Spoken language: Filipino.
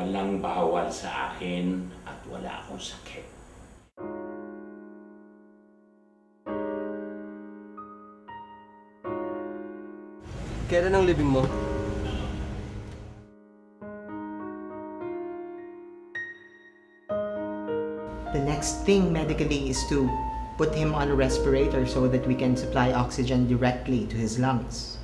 walang bawal sa akin at wala akong sakit. Kailan ang libing mo? The next thing medically is to put him on a respirator so that we can supply oxygen directly to his lungs.